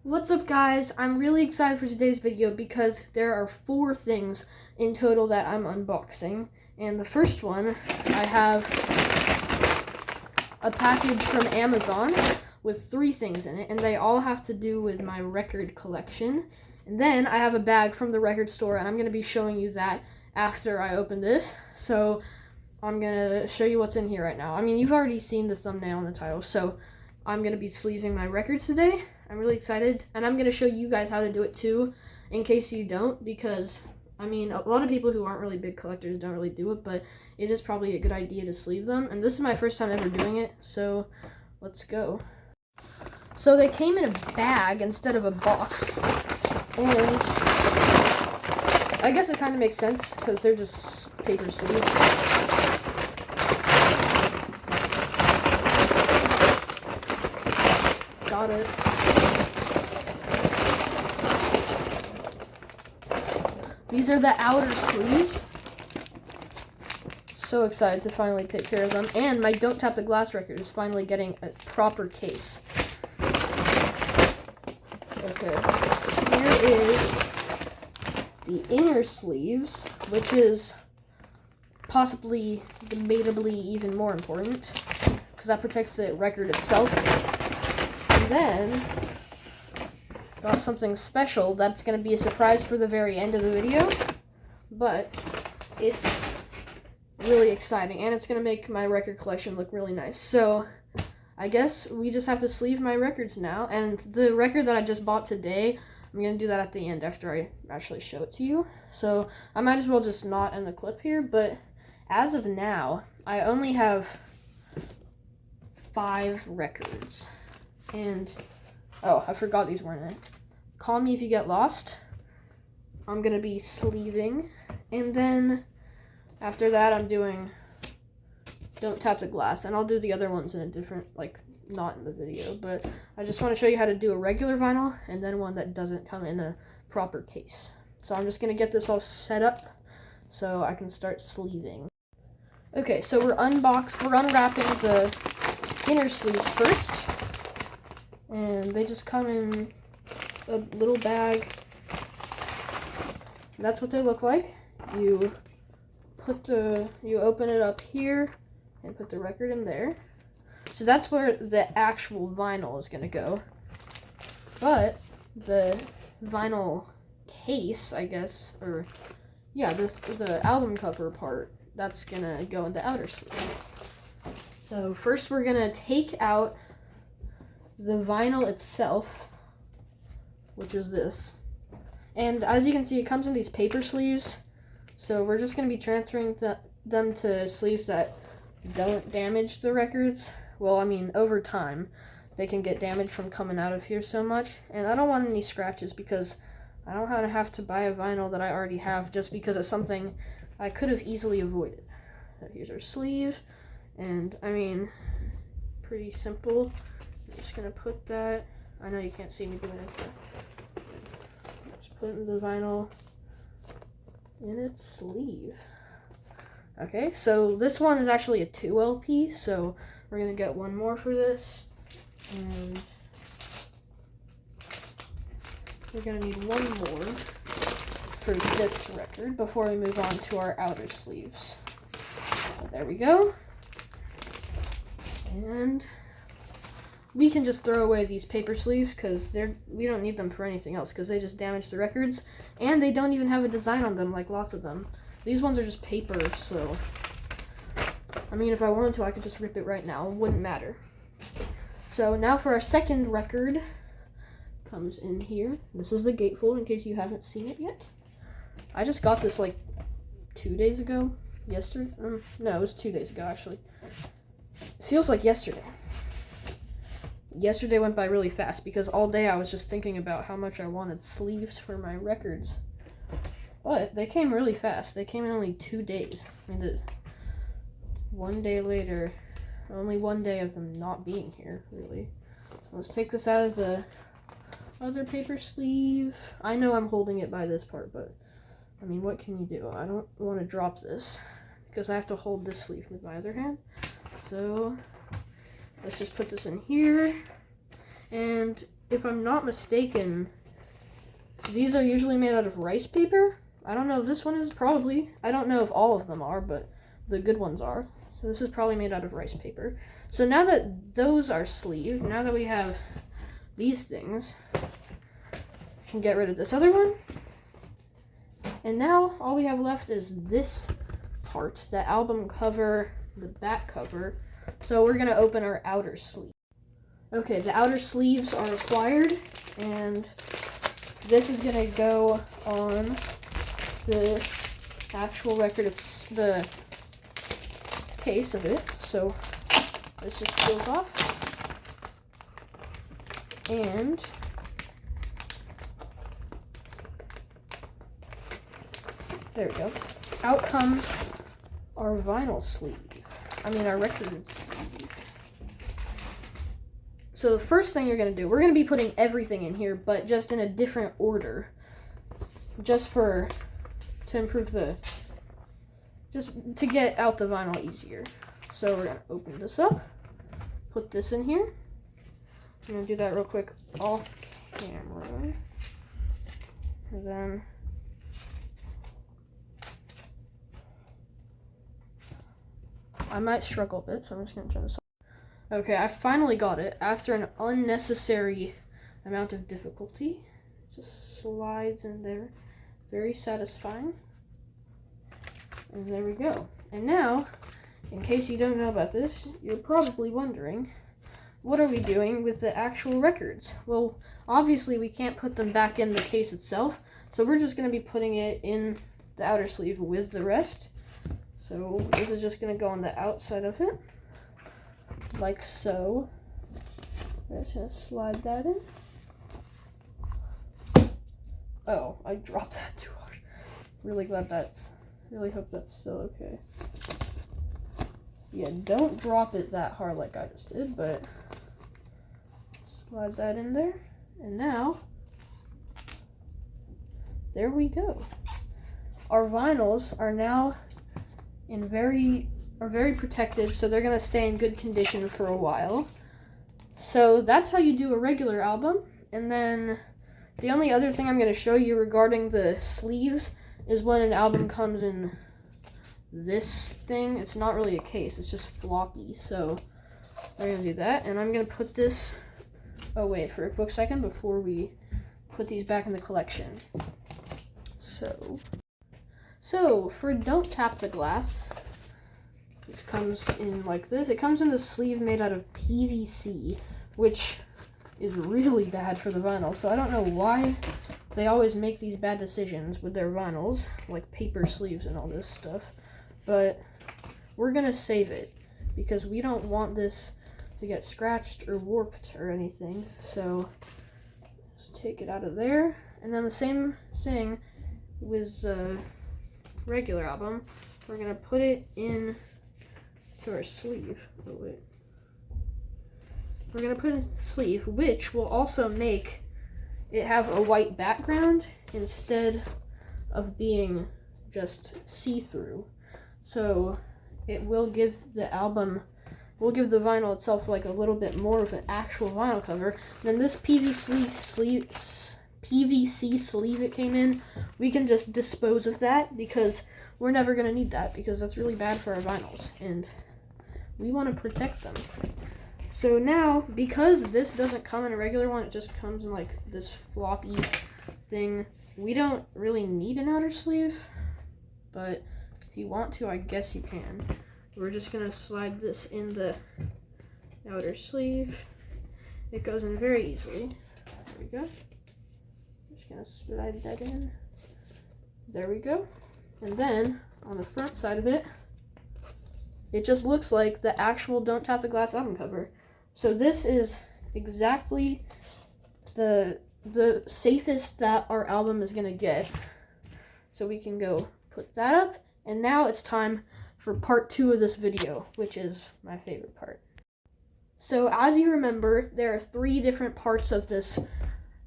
What's up, guys? I'm really excited for today's video because there are 4 things in total that I'm unboxing. And the first one, I have a package from Amazon with 3 things in it, and they all have to do with my record collection. And then I have a bag from the record store, and I'm going to be showing you that after I open this. So I'm going to show you what's in here right now. I mean, you've already seen the thumbnail and the title, so I'm going to be sleeving my records today. I'm really excited, and I'm going to show you guys how to do it too, in case you don't, because, I mean, a lot of people who aren't really big collectors don't really do it, but it is probably a good idea to sleeve them, and this is my first time ever doing it, so let's go. So they came in a bag instead of a box, and I guess it kind of makes sense, because they're just paper sleeves. Got it. These are the outer sleeves. So excited to finally take care of them. And my Don't Tap the Glass record is finally getting a proper case. Okay. Here is the inner sleeves, which is possibly debatably even more important, because that protects the record itself. And then got something special that's going to be a surprise for the very end of the video, but it's really exciting, and it's going to make my record collection look really nice. So I guess we just have to sleeve my records now, and the record that I just bought today, I'm going to do that at the end after I actually show it to you. So I might as well just not end the clip here, but as of now, I only have 5 records. And, oh, I forgot these weren't in it. Call Me If You Get Lost. I'm going to be sleeving. And then, after that, I'm doing Don't Tap the Glass. And I'll do the other ones in a different, like, not in the video. But I just want to show you how to do a regular vinyl, and then one that doesn't come in a proper case. So I'm just going to get this all set up so I can start sleeving. Okay, so we're unwrapping the inner sleeves first. And they just come in a little bag. That's what they look like. You open it up here and put the record in there. So that's where the actual vinyl is gonna go. But the vinyl case, I guess, or yeah, the album cover part, that's gonna go in the outer sleeve. So first we're gonna take out the vinyl itself, which is this. And as you can see, it comes in these paper sleeves. So we're just going to be transferring them to sleeves that don't damage the records. Well, I mean, over time, they can get damaged from coming out of here so much. And I don't want any scratches because I don't want to have to buy a vinyl that I already have just because it's something I could have easily avoided. So here's our sleeve. And, I mean, pretty simple. I'm just going to put that, I know you can't see me doing it, but just put the vinyl in its sleeve. Okay, so this one is actually a 2 LP, so we're going to get one more for this, and we're going to need one more for this record before we move on to our outer sleeves. So there we go. And we can just throw away these paper sleeves because we don't need them for anything else because they just damage the records, and they don't even have a design on them like lots of them. These ones are just paper, so I mean, if I wanted to, I could just rip it right now. It wouldn't matter. So now for our second record, comes in here. This is the gatefold in case you haven't seen it yet. I just got this like 2 days ago. Yesterday? No, it was 2 days ago actually. It feels like yesterday. Yesterday went by really fast because all day I was just thinking about how much I wanted sleeves for my records. But they came really fast. They came in only 2 days. I mean, 1 day later, only 1 day of them not being here, really. Let's take this out of the other paper sleeve. I know I'm holding it by this part, but I mean, what can you do? I don't want to drop this because I have to hold this sleeve with my other hand. So let's just put this in here. And if I'm not mistaken, these are usually made out of rice paper. I don't know if this one is, probably. I don't know if all of them are, but the good ones are. So this is probably made out of rice paper. So now that those are sleeved, now that we have these things, we can get rid of this other one. And now all we have left is this part, the album cover, the back cover. So we're gonna open our outer sleeve. Okay, the outer sleeves are required, and this is gonna go on the actual record. It's the case of it. So this just peels off, and there we go. Out comes our vinyl sleeve. Our record sleeve. So the first thing you're going to do, we're going to be putting everything in here, but just in a different order. Just to improve just to get out the vinyl easier. So we're going to open this up, put this in here. I'm going to do that real quick off camera. And then I might struggle a bit, so I'm just going to turn this off. Okay, I finally got it after an unnecessary amount of difficulty. It just slides in there. Very satisfying. And there we go. And now, in case you don't know about this, you're probably wondering, what are we doing with the actual records? Well, obviously we can't put them back in the case itself, so we're just going to be putting it in the outer sleeve with the rest. So this is just going to go on the outside of it, like so. Let's just slide that in. Oh, I dropped that too hard. Really hope that's still okay. Yeah, don't drop it that hard like I just did, but slide that in there. And now, there we go. Our vinyls are now very protected, so they're going to stay in good condition for a while. So that's how you do a regular album. And then the only other thing I'm going to show you regarding the sleeves is when an album comes in this thing. It's not really a case, it's just floppy. So we're going to do that, and I'm going to put this away for a quick second before we put these back in the collection. So for Don't Tap the Glass, this comes in like this. It comes in a sleeve made out of PVC, which is really bad for the vinyl. So I don't know why they always make these bad decisions with their vinyls, like paper sleeves and all this stuff. But we're going to save it because we don't want this to get scratched or warped or anything. So just take it out of there. And then the same thing with the regular album. We're going to put it in to our sleeve. Oh, wait. We're going to put it in the sleeve, which will also make it have a white background instead of being just see-through. So it will give the vinyl itself like a little bit more of an actual vinyl cover. Then this PVC sleeve it came in, we can just dispose of that because we're never going to need that because that's really bad for our vinyls and we want to protect them. So now, because this doesn't come in a regular one, it just comes in like this floppy thing, we don't really need an outer sleeve, but if you want to, I guess you can. We're just going to slide this in the outer sleeve. It goes in very easily. There we go. Just going to slide that in. There we go. And then, on the front side of it, it just looks like the actual Don't Tap the Glass album cover. So this is exactly the safest that our album is going to get. So we can go put that up. And now it's time for part 2 of this video, which is my favorite part. So as you remember, there are 3 different parts of this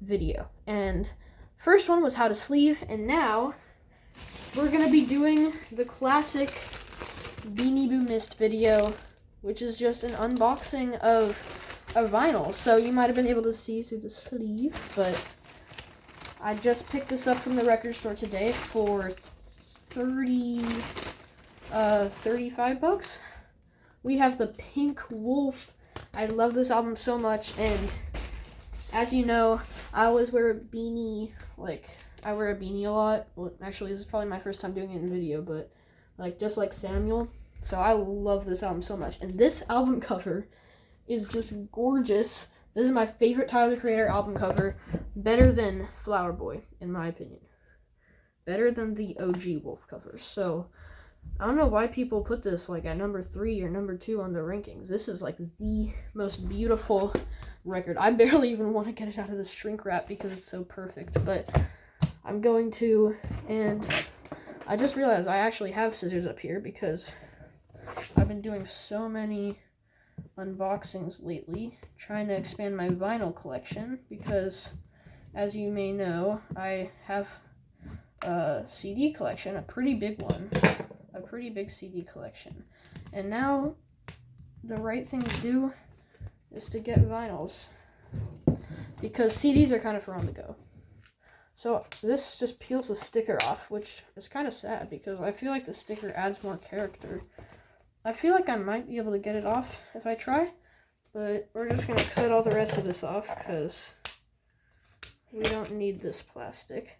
video. And first one was how to sleeve, and now we're going to be doing the classic Beanie Boo Mist video, which is just an unboxing of a vinyl, so you might have been able to see through the sleeve, but I just picked this up from the record store today for 35 bucks. We have the Pink Wolf. I love this album so much, and as you know, I always wear a beanie. Like, I wear a beanie a lot. Well, actually, this is probably my first time doing it in video, but like, just like Samuel. So I love this album so much, and this album cover is just gorgeous. This is my favorite Tyler the Creator album cover, better than Flower Boy, in my opinion. Better than the OG Wolf covers. So I don't know why people put this like at number 3 or number 2 on the rankings. This is like the most beautiful record. I barely even want to get it out of the shrink wrap because it's so perfect, but I'm going to. And I just realized I actually have scissors up here because I've been doing so many unboxings lately, trying to expand my vinyl collection, because as you may know, I have a CD collection, a pretty big one, a pretty big CD collection, and now the right thing to do is to get vinyls, because CDs are kind of for on the go. So this just peels the sticker off, which is kind of sad because I feel like the sticker adds more character. I feel like I might be able to get it off if I try, but we're just going to cut all the rest of this off because we don't need this plastic.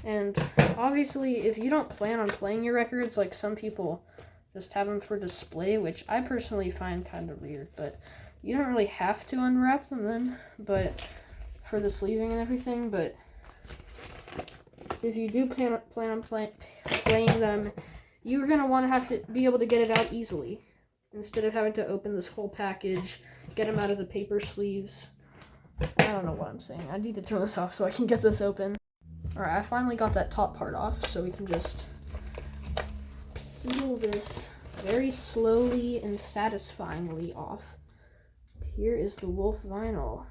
And obviously, if you don't plan on playing your records, like some people just have them for display, which I personally find kind of weird, but you don't really have to unwrap them then, but for the sleeving and everything. But if you do plan on playing them, you're going to want to have to be able to get it out easily, instead of having to open this whole package, get them out of the paper sleeves. I don't know what I'm saying. I need to turn this off so I can get this open. Alright, I finally got that top part off, so we can just peel this very slowly and satisfyingly off. Here is the Wolf vinyl.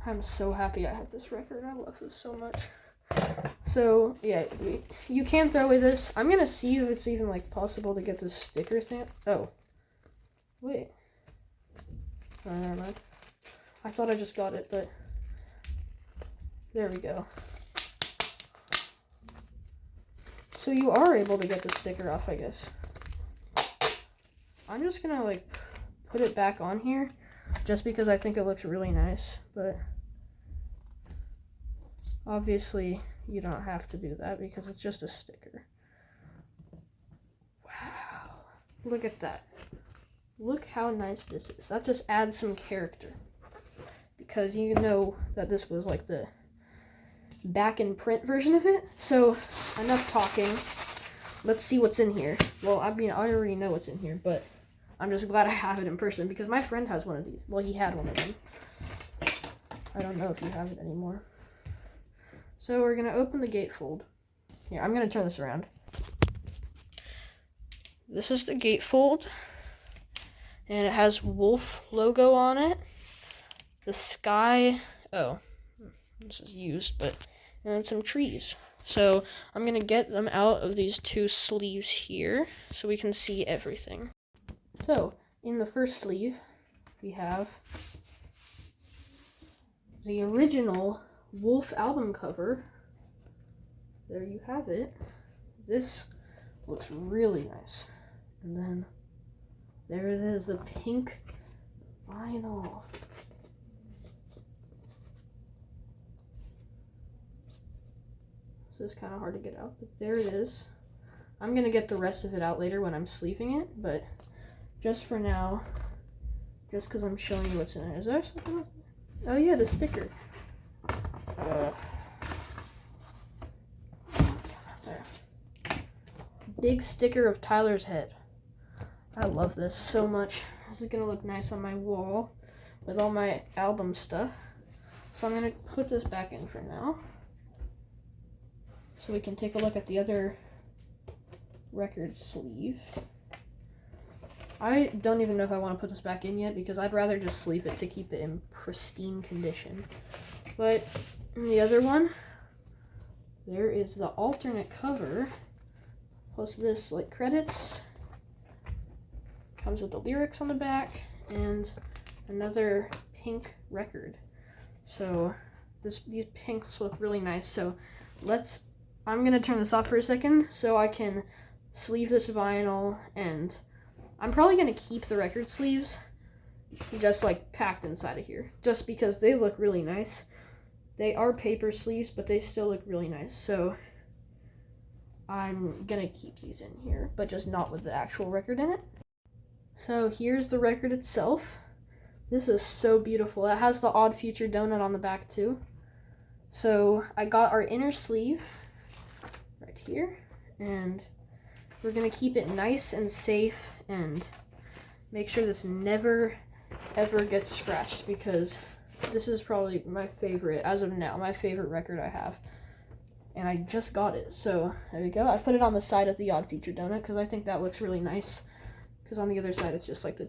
I'm so happy I have this record. I love this so much. So, yeah, you can throw away this. I'm going to see if it's even, like, possible to get this sticker stamp. Oh. Wait. Oh, never mind. I thought I just got it, but there we go. So you are able to get the sticker off, I guess. I'm just going to, like, put it back on here just because I think it looks really nice, but obviously you don't have to do that because it's just a sticker. Wow. Look at that. Look how nice this is. That just adds some character. Because you know that this was like the back in print version of it. So, enough talking. Let's see what's in here. Well, I mean, I already know what's in here, but I'm just glad I have it in person because my friend has one of these. Well, he had one of them. I don't know if you have it anymore. So we're going to open the gatefold. Here, I'm going to turn this around. This is the gatefold. And it has Wolf logo on it. The sky. Oh, this is used, but. And then some trees. So I'm going to get them out of these two sleeves here so we can see everything. So in the first sleeve, we have the original Wolf album cover. There you have it. This looks really nice. And then there it is, the pink vinyl. So it's kind of hard to get out, but there it is. I'm going to get the rest of it out later when I'm sleeving it, but just for now, just because I'm showing you what's in it. Is there something else? Oh yeah, the sticker. There. Big sticker of Tyler's head. I love this so much. This is going to look nice on my wall with all my album stuff. So I'm going to put this back in for now, so we can take a look at the other record sleeve. I don't even know if I want to put this back in yet because I'd rather just sleeve it to keep it in pristine condition. But in the other one, there is the alternate cover, plus this like credits. Comes with the lyrics on the back, and another pink record. So these pinks look really nice. So I'm gonna turn this off for a second so I can sleeve this vinyl, and I'm probably gonna keep the record sleeves just like packed inside of here, just because they look really nice. They are paper sleeves, but they still look really nice. So I'm gonna keep these in here, but just not with the actual record in it. So here's the record itself. This is so beautiful. It has the Odd Future donut on the back too. So I got our inner sleeve right here, and we're gonna keep it nice and safe and make sure this never ever gets scratched, because this is probably my favorite, as of now, my favorite record I have. And I just got it. So there we go. I put it on the side of the Odd Future donut because I think that looks really nice. Because on the other side it's just like the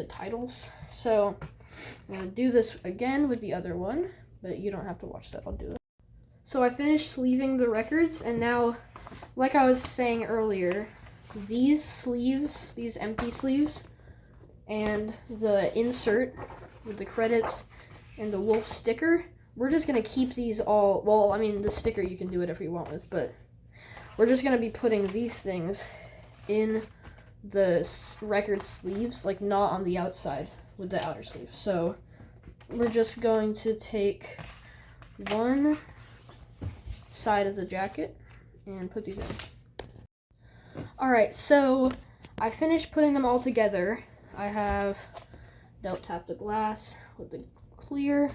titles. So I'm gonna do this again with the other one, but you don't have to watch that. I'll do it. So I finished sleeving the records, and now, like I was saying earlier, these sleeves, these empty sleeves, and the insert with the credits and the wolf sticker, we're just going to keep these all, well, I mean, the sticker you can do whatever you want with, but we're just going to be putting these things in the record sleeves, like not on the outside with the outer sleeve. So we're just going to take one side of the jacket and put these in. Alright, so I finished putting them all together. I have Don't Tap the Glass with the clear.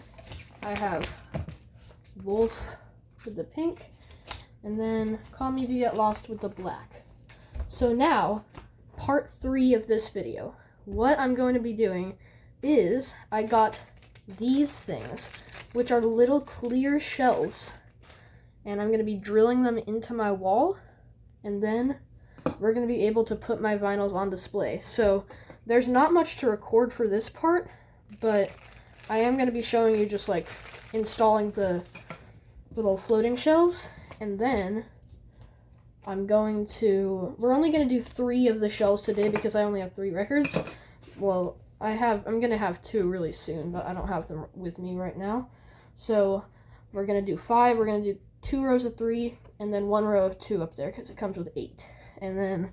I have Wolf with the pink. And then Call Me If You Get Lost with the black. So now, part 3 of this video. What I'm going to be doing is I got these things, which are little clear shelves. And I'm going to be drilling them into my wall. And then we're going to be able to put my vinyls on display. So there's not much to record for this part, but I am going to be showing you just like installing the little floating shelves. And then we're only going to do 3 of the shelves today because I only have 3 records. Well, I'm going to have 2 really soon, but I don't have them with me right now. So we're going to do 5. We're going to do 2 rows of 3 and then 1 row of 2 up there because it comes with 8. And then,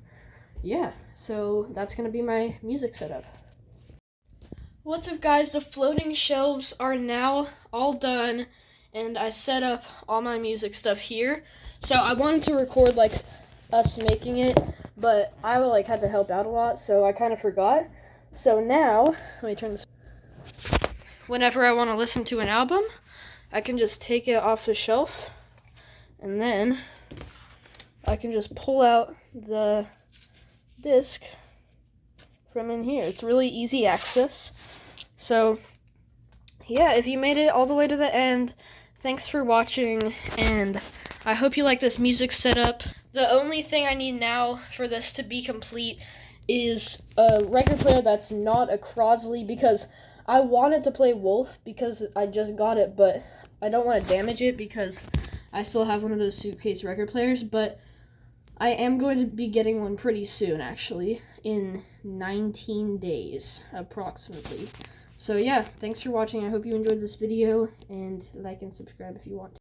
yeah, so that's going to be my music setup. What's up, guys? The floating shelves are now all done, and I set up all my music stuff here. So I wanted to record like us making it, but I had to help out a lot, so I kind of forgot. So now, let me turn this. Whenever I want to listen to an album, I can just take it off the shelf, and then I can just pull out the disc from in here. It's really easy access. So yeah, if you made it all the way to the end, thanks for watching, and I hope you like this music setup. The only thing I need now for this to be complete is a record player that's not a Crosley, because I wanted to play Wolf because I just got it, but I don't want to damage it because I still have one of those suitcase record players, but I am going to be getting one pretty soon, actually, in 19 days, approximately. So yeah, thanks for watching. I hope you enjoyed this video, and like and subscribe if you want to.